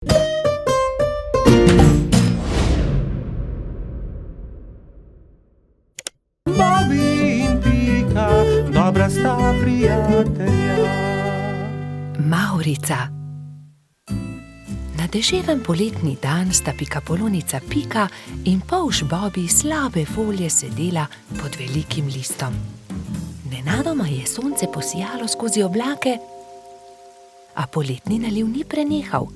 Bobby in Pika, dobra sta prijatelja. Mavrica. Na deževen poletni dan sta pikapolonica Pika in polž Bobby slabe volje sedela pod velikim listom. Nenadoma je sonce posijalo skozi oblake, a poletni naliv ni prenehal.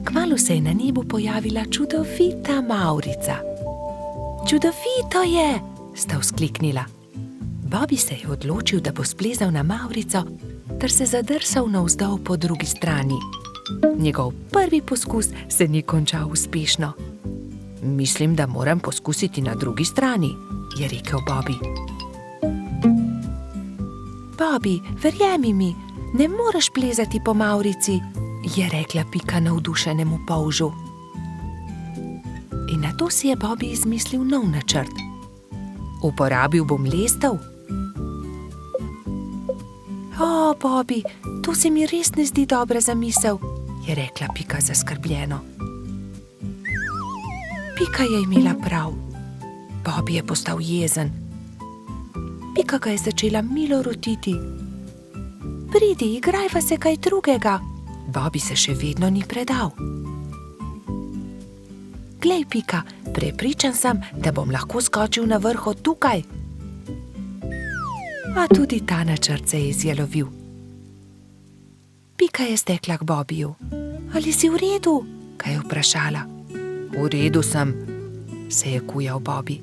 Kmalu se je na nebu pojavila čudovita Mavrica. Čudovito je, sta vzkliknila. Bobby se je odločil, da bo splezal na Mavrico ter se zadrsal navzdol po drugi strani. Njegov prvi poskus se ni končal uspešno. Mislim, da moram poskusiti na drugi strani, je rekel Bobby. Bobby, verjemi mi, ne moreš plezati po Mavrici, je rekla Pika navdušenemu polžu. In nato si je Bobby izmislil nov načrt. Uporabil bom lestev. O, Bobby, to se mi res ne zdi dobra zamisel, je rekla Pika zaskrbljeno. Pika je imela prav. Bobby je postal jezen. Pika ga je začela milo rotiti. Pridi, igrajva se kaj drugega. Bobby se še vedno ni predal. Glej, Pika, prepričan sem, da bom lahko skočil na vrh od tukaj. A tudi ta načrt se je izjalovil. Pika je stekla k Bobbyju. Ali si v redu? Ga je vprašala. V redu sem, se je kujal Bobby.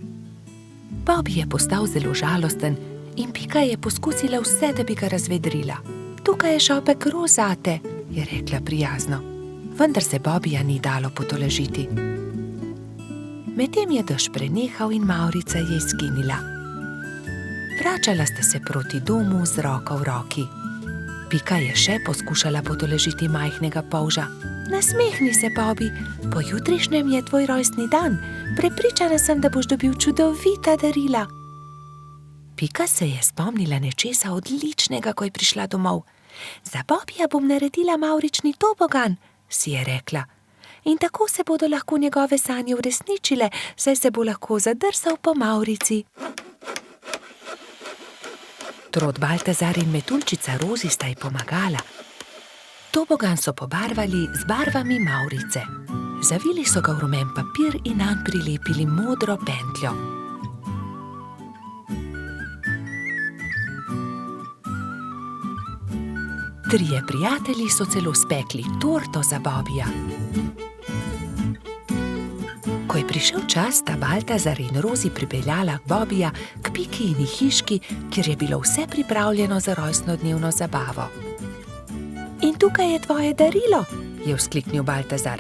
Bobby je postal zelo žalosten in Pika je poskusila vse, da bi ga razvedrila. Tukaj je šopek rož zate, je rekla prijazno. Vendar se Bobbyja ni dalo potolažiti. Medtem je dež prenehal in Mavrica je izginila. Vračala sta se proti domu z roko v roki. Pika je še poskušala potolažiti majhnega polža. Nasmehni se, Bobby, pojutrišnjem je tvoj rojstni dan. Prepričana sem, da boš dobil čudovita darila. Pika se je spomnila nečesa odličnega, ko je prišla domov. Za Bobbyja bom naredila mavrični tobogan, si je rekla. In tako se bodo lahko njegove sanje uresničile, saj se bo lahko zadrsal po Mavrici. Trod Baltazar in metuljčica Rozi sta ji pomagala. Tobogan so pobarvali z barvami Mavrice. Zavili so ga v rumen papir in nanj prilepili modro pentljo. Trije prijatelji so celo spekli torto za Bobbyja. Ko je prišel čas, sta Baltazar in Rozi pripeljala Bobbyja k Pikini hiški, kjer je bilo vse pripravljeno za rojstnodnevno zabavo. In tukaj je tvoje darilo, je vzkliknil Baltazar.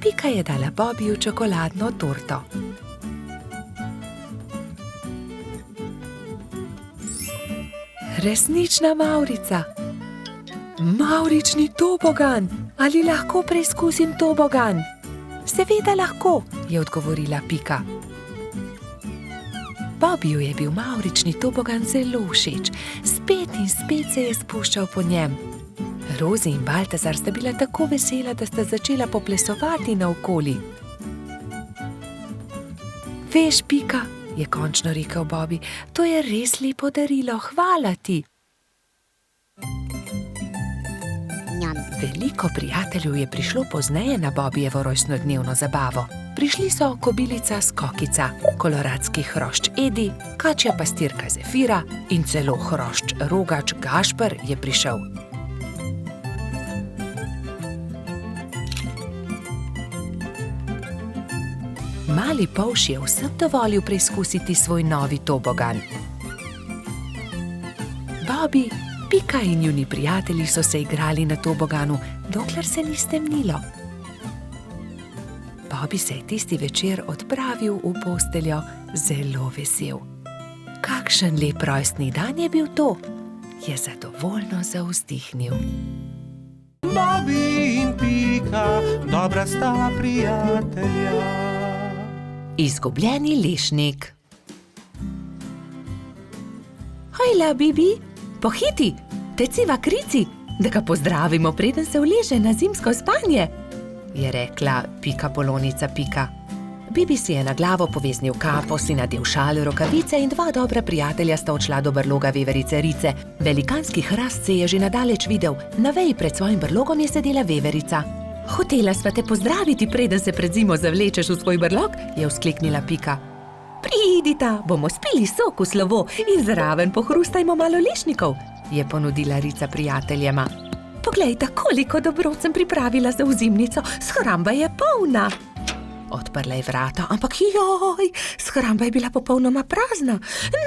Pika je dala Bobbyju čokoladno torto. Resnična Mavrica. Mavrični tobogan, ali lahko preizkusim tobogan? Seveda lahko, je odgovorila Pika. Bobbyju je bil mavrični tobogan zelo všeč. Spet in spet se je spuščal po njem. Rozi in Baltazar sta bila tako vesela, da sta začela poplesovati naokoli. Veš, Pika, je končno rekel Bobby, to je res lepo darilo, hvala ti. Veliko prijateljev je prišlo pozneje na Bobbyjevo rojstnodnevno zabavo. Prišli so kobilica Skokica, koloradski hrošč Edi, kačja pastirka Zefira in celo hrošč Rogač Gašper je prišel. Mali polž je vsem dovolil preizkusiti svoj novi tobogan. Bobby, Pika in njuni prijatelji so se igrali na toboganu, dokler se ni stemnilo. Bobby se je tisti večer odpravil v posteljo zelo vesel. Kakšen lep rojstni dan je bil to, je zadovoljno zavzdihnil. Bobby in Pika, dobra sta prijatelja. Izgubljeni lešnik. Hojla, Bibi, pohiti, teciva krici, da ga pozdravimo, preden se uleže na zimsko spanje, je rekla Pikapolonica Pika. Bibi si je na glavo poveznil kapo, si nadel šal, rokavice in dva dobra prijatelja sta odšla do brloga veverice Rice. Velikanski hrast se je že nadaleč videl, na veji pred svojim brlogom je sedela veverica. Hotela sva te pozdraviti, preden se pred zimo zavlečeš v svoj brlog, je vzkliknila Pika. Pridita, bomo spili sok v slovo in zraven pohrustajmo malo lešnikov, je ponudila Rica prijateljema. Poglejta, koliko dobrot sem pripravila za ozimnico, shramba je polna. Odprla je vrata, ampak joj, shramba je bila popolnoma prazna.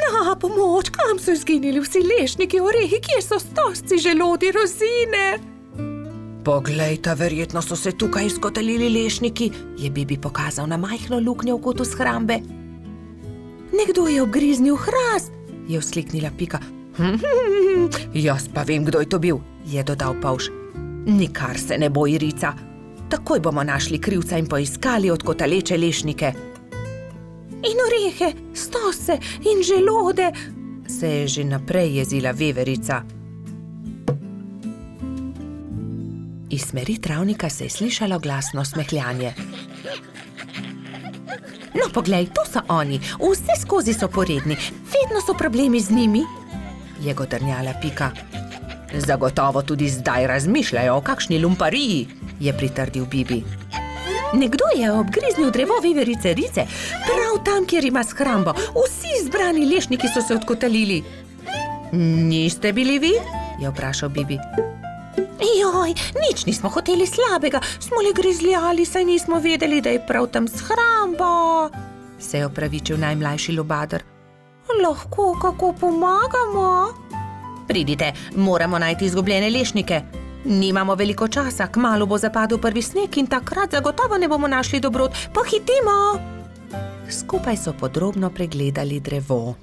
Na pomoč, kam so izginili vsi lešniki, orehi, kje so stožci, želodi, rozine? Poglejta, verjetno so se tukaj izkotalili lešniki, je Bibi pokazal na majhno luknjo v kotu shrambe. Nekdo je obgriznil hrast, je vzkliknila Pika. Jaz pa vem, kdo je to bil, je dodal Polž. Nikar se ne boj, Rica. Takoj bomo našli krivca in poiskali odkotaleče lešnike. In orehe, stose in želode, se je že naprej jezila veverica. Iz smeri travnika se je slišalo glasno smehljanje. No, poglej, to so oni, vse skozi so poredni, vedno so problemi z njimi, je godrnjala Pika. Zagotovo tudi zdaj razmišljajo o kakšni lumpariji, je pritrdil Bibi. Nekdo je obgriznil drevo veverice Rice, prav tam, kjer ima shrambo. Vsi zbrani lešniki so se odkotalili. Niste bili vi? Je vprašal Bibi. Joj, nič nismo hoteli slabega, smo le grizljali, saj nismo vedeli, da je prav tam shramba, se je opravičil najmlajši lubadar. Lahko kako pomagamo? Pridite, moramo najti izgubljene lešnike. Nimamo veliko časa, kmalu bo zapadel prvi sneg in takrat zagotovo ne bomo našli dobrot. Pohitimo! Skupaj so podrobno pregledali drevo.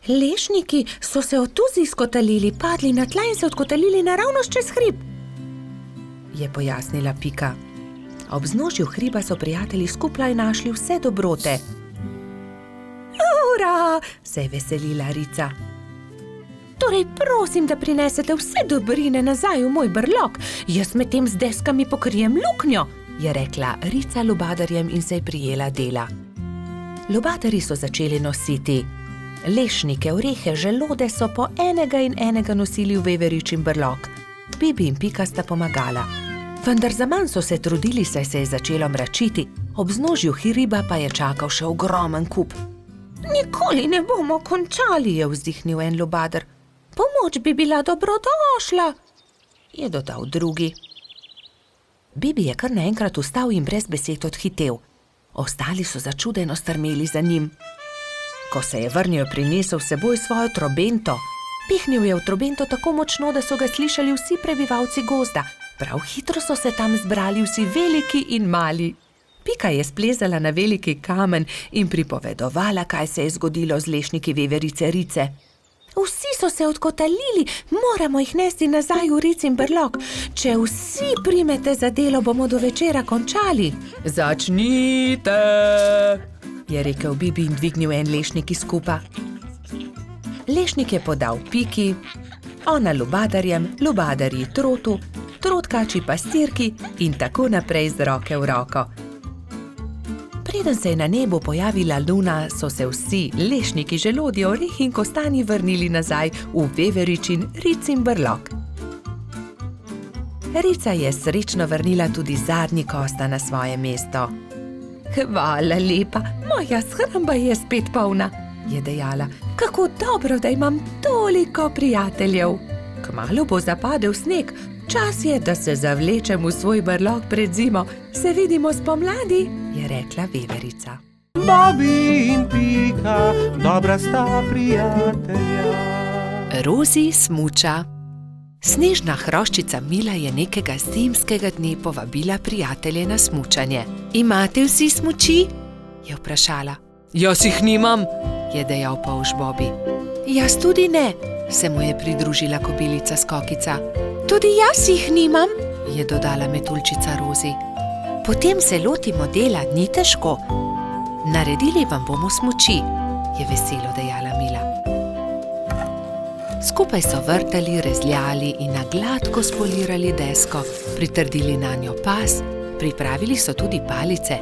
Lešniki so se od tuzi izkotalili, padli na tla in se odkotalili naravnost čez hrib, je pojasnila Pika. Ob vznožju hriba so prijatelji skupaj našli vse dobrote. Ura, se je veselila Rica. Torej prosim, da prinesete vse dobrine nazaj v moj brlog, jaz med tem z deskami pokrijem luknjo, je rekla Rica lubadarjem in se je prijela dela. Lubadarji so začeli nositi lešnike, orehe, želode so po enega in enega nosili v veveričin brlog. Bibi in Pika sta pomagala. Vendar zaman so se trudili, saj se je začelo mračiti, ob vznožju hriba pa je čakal še ogromen kup. Nikoli ne bomo končali, je vzdihnil en lubadar. Pomoč bi bila dobrodošla, je dodal drugi. Bibi je kar naenkrat vstal in brez besed odhitel. Ostali so začudeno strmeli za njim. Ko se je vrnil, prinesel s seboj svojo trobento. Pihnil je v trobento tako močno, da so ga slišali vsi prebivalci gozda. Prav hitro so se tam zbrali vsi veliki in mali. Pika je splezala na veliki kamen in pripovedovala, kaj se je zgodilo z lešniki veverice Rice. Vsi so se odkotalili, moramo jih nesti nazaj v Ricin brlog. Če vsi primete za delo, bomo do večera končali. Začnite, je rekel Bibi in dvignil en lešnik iz kupa. Lešnik je podal Piki, ona lubadarjem, lubadarji trotu, trotkači pastirki in tako naprej z roke v roko. Preden se je na nebu pojavila luna, so se vsi lešniki, želodje, orehi in kostanji vrnili nazaj v veveričin Ricin brlog. Rica je srečno vrnila tudi zadnji kosta na svoje mesto. Hvala lepa, moja shramba je spet polna, je dejala. Kako dobro, da imam toliko prijateljev. Kmalu bo zapadel sneg, čas je, da se zavlečem v svoj brlog pred zimo. Se vidimo spomladi, je rekla veverica. Bobi in Pika, dobra sta prijatelja. Rozi smuča. Snežna hroščica Mila je nekega zimskega dne povabila prijatelje na smučanje. Imate vsi smuči? Je vprašala. Jaz jih nimam, je dejal Polž Bobi. Jaz tudi ne, se mu je pridružila kobilica Skokica. Tudi jaz jih nimam, je dodala metuljčica Rozi. Potem se lotimo dela, ni težko. Naredili vam bomo smuči, je veselo dejala Mila. Skupaj so vrtali, rezljali in na gladko spolirali desko, pritrdili nanjo pas, pripravili so tudi palice.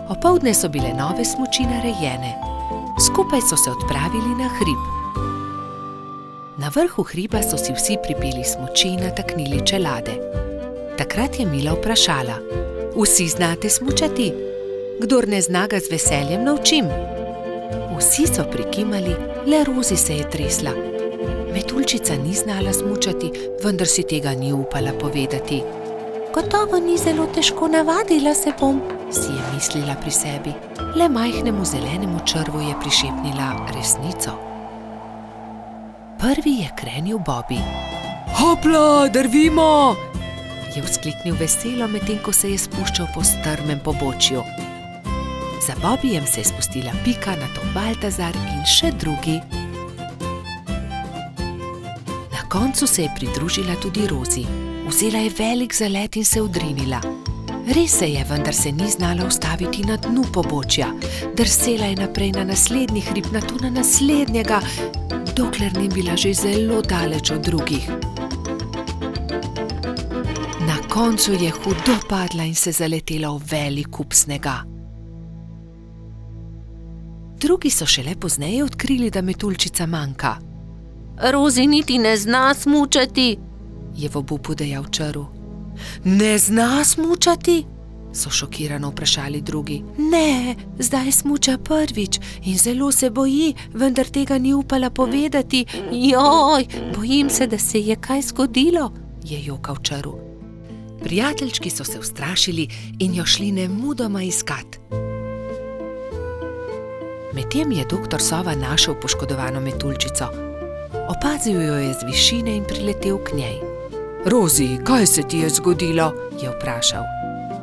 Opoldne so bile nove smuči narejene. Skupaj so se odpravili na hrib. Na vrhu hriba so si vsi pripeli smuči in nataknili čelade. Takrat je Mila vprašala: "Vsi znate smučati? Kdor ne zna, ga z veseljem naučim." Vsi so prikimali, le Rozi se je tresla. Metuljčica ni znala smučati, vendar si tega ni upala povedati. "Gotovo ni zelo težko, navadila se bom," si je mislila pri sebi. Le majhnemu zelenemu črvu je prišepnila resnico. Prvi je krenil Bobby. "Hopla, drvimo!" je vzkliknil veselo, medtem ko se je spuščal po strmem pobočju. Za Bobbyjem se je spustila Pika, nato Baltazar in še drugi. Na koncu se je pridružila tudi Rozi. Vzela je velik zalet in se odrinila. Res se je, vendar se ni znala ustaviti na dnu pobočja. Drsela je naprej na naslednji hrib, nato na naslednjega, dokler ni bila že zelo daleč od drugih. Na koncu je hudo padla in se zaletela v velik kup snega. Drugi so šele pozneje odkrili, da metuljčica manjka. "Rozi niti ne zna smučati," je v obupu dejal črv. "Ne zna smučati?" so šokirano vprašali drugi. "Ne, zdaj smuča prvič in zelo se boji, vendar tega ni upala povedati. Joj, bojim se, da se je kaj zgodilo," je jokal črv. Prijateljčki so se ustrašili in jo šli nemudoma iskat. Medtem je doktor Sova našel poškodovano metuljčico. Opazil jo je z višine in priletel k njej. "Rozi, kaj se ti je zgodilo?" je vprašal.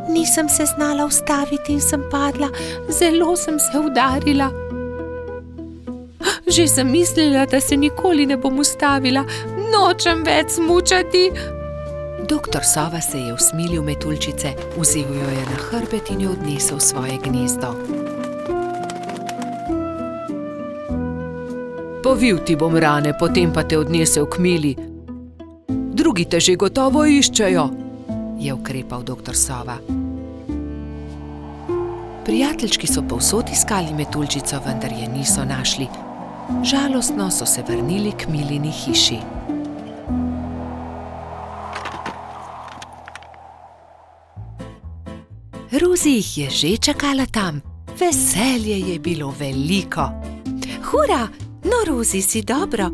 "Nisem se znala ustaviti in sem padla, zelo sem se udarila. Že sem mislila, da se nikoli ne bom ustavila, nočem več smučati." Doktor Sova se je usmilil metuljčice, vzel jo je na hrbet in jo odnesel v svoje gnezdo. "Povil ti bom rane, potem pa te odnesel k Mili. Drugi te že gotovo iščejo," je ukrepal doktor Sova. Prijateljčki so povsod iskali metuljčico, vendar je niso našli. Žalostno so se vrnili k Milini hiši. Rozi jih je že čakala tam. Veselje je bilo veliko. "Hura, no Rozi, si dobro.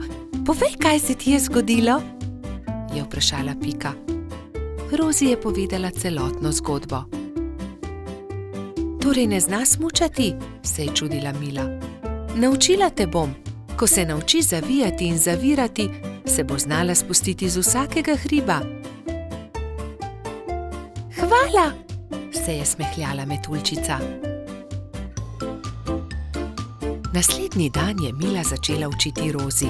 Povej, kaj se ti je zgodilo?" je vprašala Pika. Rozi je povedala celotno zgodbo. "Torej ne zna smučati?" se je čudila Mila. "Naučila te bom. Ko se nauči zavijati in zavirati, se bo znala spustiti z vsakega hriba." "Hvala," se je smehljala metuljčica. Naslednji dan je Mila začela učiti Rozi.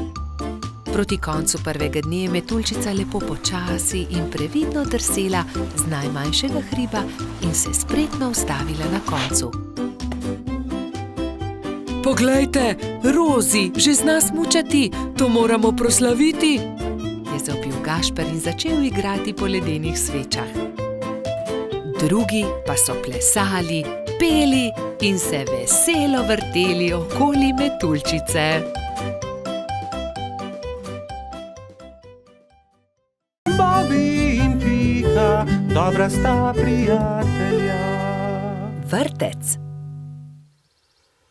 Proti koncu prvega dne je metuljčica lepo počasi in previdno drsela z najmanjšega hriba in se spretno ustavila na koncu. "Poglejte, Rozi že zna smučati, to moramo proslaviti," je zavpil Gašper in začel igrati po ledenih svečah. Drugi pa so plesali, peli in se veselo vrteli okoli metuljčice. Bobby in Pika, dobra sta prijatelja. Vrtec.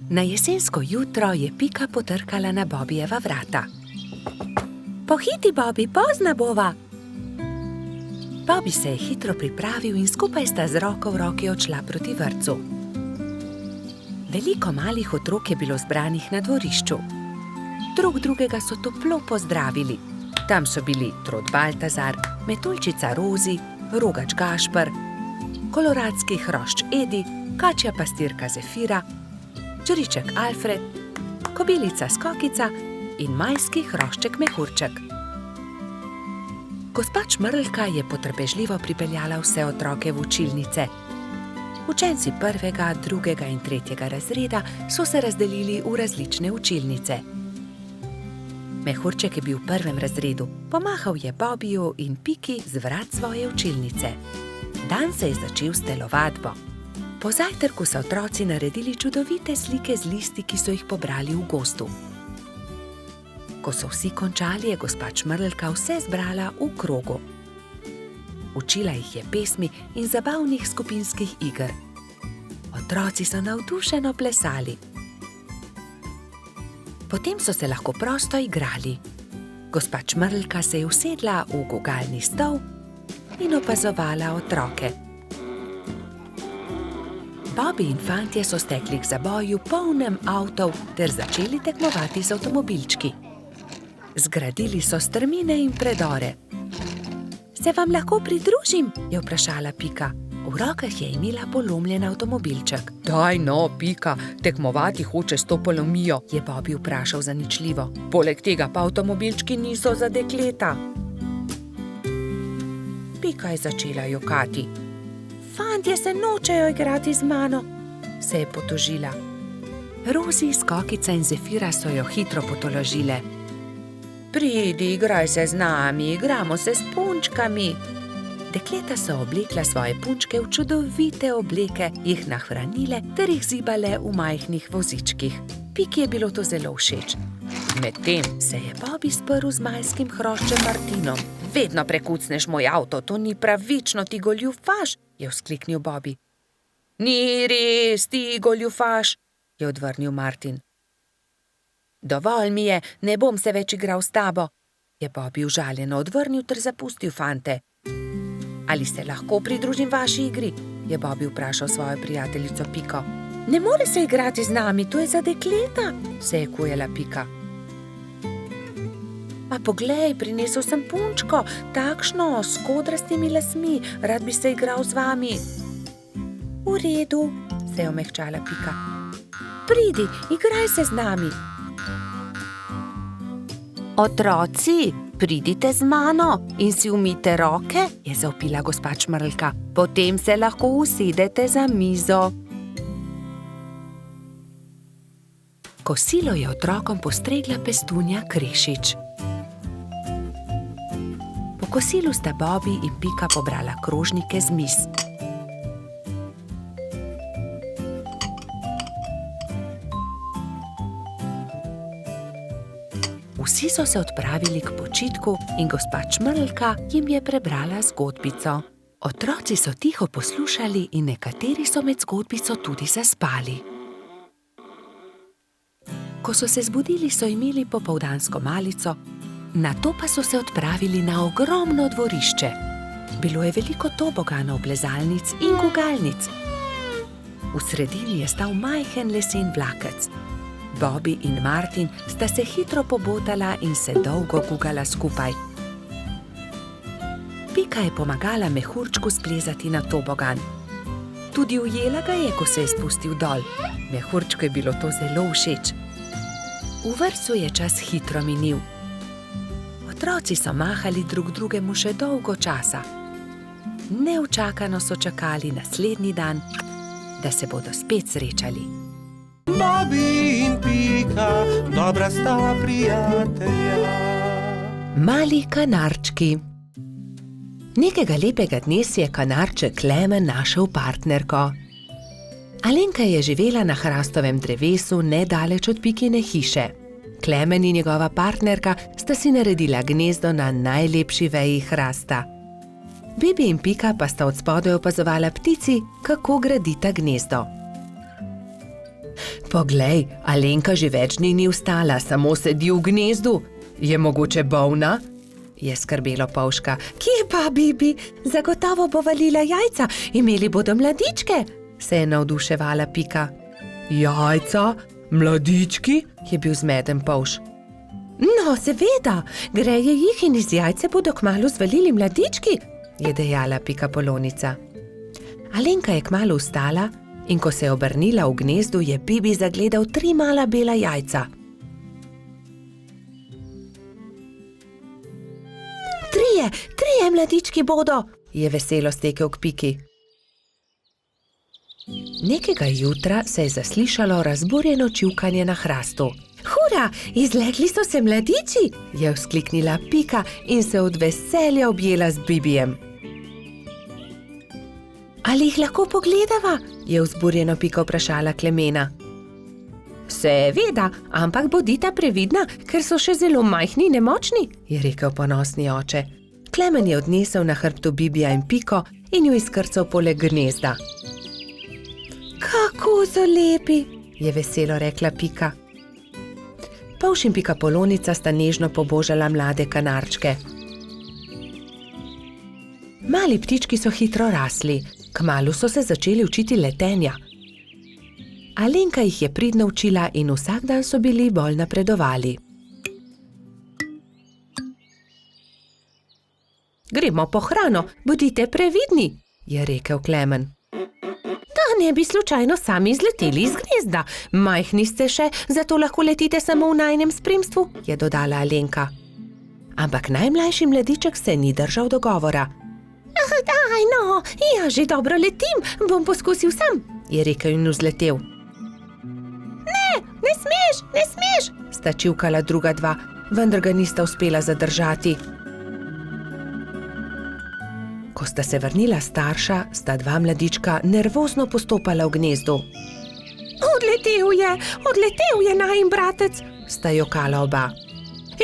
Na jesensko jutro je Pika potrkala na Bobbyjeva vrata. "Pohiti, Bobby, pozna bova!" Bobby se je hitro pripravil in skupaj sta z roko v roki odšla proti vrtcu. Veliko malih otrok je bilo zbranih na dvorišču. Drug drugega so toplo pozdravili. Tam so bili Trod Baltazar, metuljčica Rozi, rogač Gašper, koloradski hrošč Edi, kačja pastirka Zefira, čriček Alfred, kobilica Skokica in majski hrošček Mehurček. Gospa Čmrlka je potrpežljivo pripeljala vse otroke v učilnice. Učenci 1., 2. in 3. razreda so se razdelili v različne učilnice. Mehurček je bil v 1. razredu. Pomahal je Bobiju in Piki z vrat svoje učilnice. Dan se je začel s telovadbo. Po zajtrku so otroci naredili čudovite slike z listi, ki so jih pobrali v gozdu. Ko so vsi končali, je gospa Čmrlka vse zbrala v krogu. Učila jih je pesmi in zabavnih skupinskih iger. Otroci so navdušeno plesali. Potem so se lahko prosto igrali. Gospa Čmrlka se je usedla v gugalni stol in opazovala otroke. Bobby in fantje so stekli k zaboju polnem avtov ter začeli tekmovati z avtomobilčki. Zgradili so strmine in predore. Se vam lahko pridružim? Je vprašala Pika. V rokah je imela polomljen avtomobilček. Daj no, Pika, tekmovati hoče s to polomijo, je Bobby vprašal zaničljivo. Poleg tega pa avtomobilčki niso za dekleta. Pika je začela jokati. Fantje se nočejo igrati z mano, se je potožila. Rozi, Skokica in Zefira so jo hitro potolažile. Pridi, igraj se z nami, igramo se s punčkami. Dekleta so oblekla svoje punčke v čudovite obleke, jih nahranile ter jih zibale v majhnih vozičkih. Piki je bilo to zelo všeč. Medtem se je Bobby sprl z majskim hroščem Martinom. Vedno prekucneš moj avto, to ni pravično, ti goljufaš, je vzkliknil Bobby. Ni res, ti goljufaš, je odvrnil Martin. Dovolj mi je, ne bom se več igral s tabo, je Bobby užaljeno odvrnil ter zapustil fante. Ali se lahko pridružim vaši igri? Je Bobby vprašal svojo prijateljico Piko. Ne more se igrati z nami, to je za dekleta, se je kujala Pika. Pa poglej, prinesel sem punčko, takšno, s kodrastimi lasmi, rad bi se igral z vami. V redu, se je omehčala Pika. Pridi, igraj se z nami. Otroci, pridite z mano in si umijte roke, je zavpila gospa Čmrlka. Potem se lahko usedete za mizo. Kosilo je otrokom postregla pestunja Krešič. Po kosilu sta Bobby in Pika pobrala krožnike z miz. Vsi so se odpravili k počitku in gospa Čmrlka jim je prebrala zgodbico. Otroci so tiho poslušali in nekateri so med zgodbico tudi zaspali. Ko so se zbudili, so imeli popoldansko malico, nato pa so se odpravili na ogromno dvorišče. Bilo je veliko toboganov, plezalnic in gugalnic. V sredini je stal majhen lesen vlakec. Bobby in Martin sta se hitro pobotala in se dolgo gugala skupaj. Pika je pomagala mehurčku splezati na tobogan. Tudi ujela ga je, ko se je spustil dol. Mehurčku je bilo to zelo všeč. V vrtcu je čas hitro minil. Otroci so mahali drug drugemu še dolgo časa. Neučakano so čakali naslednji dan, da se bodo spet srečali. Bobby in Pika, dobra sta prijatelja. Mali kanarčki. Nekega lepega dne si je kanarček Klemen našel partnerko. Alenka je živela na hrastovem drevesu nedaleč od Pikine hiše. Klemen in njegova partnerka sta si naredila gnezdo na najlepši veji hrasta. Bibi in Pika pa sta od spodaj opazovala ptici, kako gradita gnezdo. Poglej, Alenka že več dni ni vstala, samo sedi v gnezdu. Je mogoče bolna? Je skrbelo Polška. Kje pa, Bibi? Zagotovo bo valila jajca, imeli bodo mladičke, se je navduševala Pika. Jajca? Mladički? Je bil zmeden Polš. No, seveda, greje jih in iz jajce bodo kmalu zvalili mladički, je dejala Pikapolonica. Alenka je kmalu vstala in ko se je obrnila v gnezdu, je Bibi zagledal 3 mala bela jajca. Trije mladički bodo, je veselo stekel k Piki. Nekega jutra se je zaslišalo razburjeno čivkanje na hrastu. Hura, izlegli so se mladiči, je vzkliknila Pika in se od veselja objela z Bibijem. Ali jih lahko pogledava? Je vzburjeno Pika vprašala Klemena. Seveda, ampak bodita previdna, ker so še zelo majhni in nemočni, je rekel ponosni oče. Klemen je odnesel na hrbtu Bibija in Piko in jo izkrcal poleg gnezda. Kako so lepi, je veselo rekla Pika. Polž in Pikapolonica sta nežno pobožala mlade kanarčke. Mali ptički so hitro rasli, kmalu so se začeli učiti letenja. Alenka jih je pridno učila in vsak dan so bili bolj napredovali. Gremo po hrano, bodite previdni, je rekel Klemen. Da ne bi slučajno sami izleteli iz gnezda. Majhni ste še, zato lahko letite samo v najinem spremstvu, je dodala Alenka. Ampak najmlajši mladiček se ni držal dogovora. Daj no, ja že dobro letim, bom poskusil sam, je rekel in vzletel. Ne smeš, sta čivkala druga dva, vendar ga nista uspela zadržati. Ko sta se vrnila starša, sta dva mladička nervozno postopala v gnezdu. Odletel je najin bratec, sta jokala oba.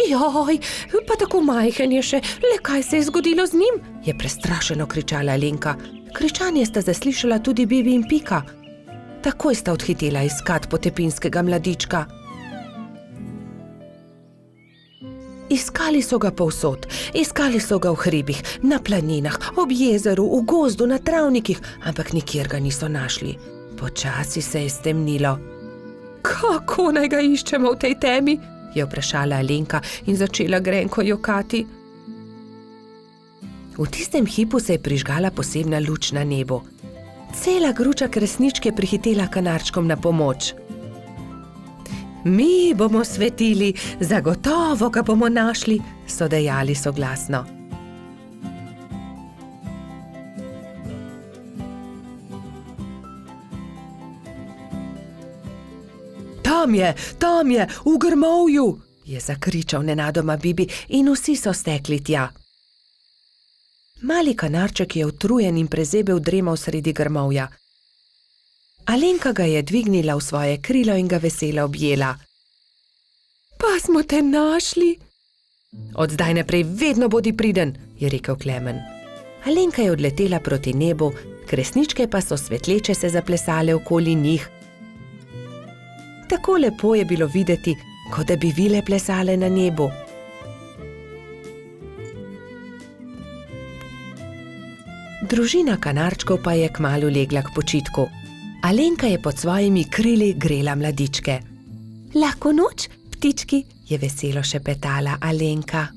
Joj, pa tako majhen je še, le kaj se je zgodilo z njim, je prestrašeno kričala Alenka. Kričanje sta zaslišala tudi Bibi in Pika. Takoj sta odhitela iskat potepinskega mladička. Iskali so ga povsod, iskali so ga v hribih, na planinah, ob jezeru, v gozdu, na travnikih, ampak nikjer ga niso našli. Počasi se je stemnilo. Kako naj ga iščemo v tej temi? Je vprašala Alenka in začela grenko jokati. V tistem hipu se je prižgala posebna luč na nebu. Cela gruča kresničke prihitela kanarčkom na pomoč. Mi bomo svetili, zagotovo ga bomo našli, so dejali soglasno. Tam je, v grmovju, je zakričal nenadoma Bibi in vsi so stekli tja. Mali kanarček je utrujen in prezebel dremal sredi grmovja. Alenka ga je dvignila v svoje krilo in ga veselo objela. Pa smo te našli. Od zdaj naprej vedno bodi priden, je rekel Klemen. Alenka je odletela proti nebu, kresničke pa so svetleče se zaplesale okoli njih. Tako lepo je bilo videti, kot da bi vile plesale na nebu. Družina kanarčkov pa je kmalu legla k počitku. Alenka je pod svojimi krili grela mladičke. Lahko noč, ptički, je veselo šepetala Alenka.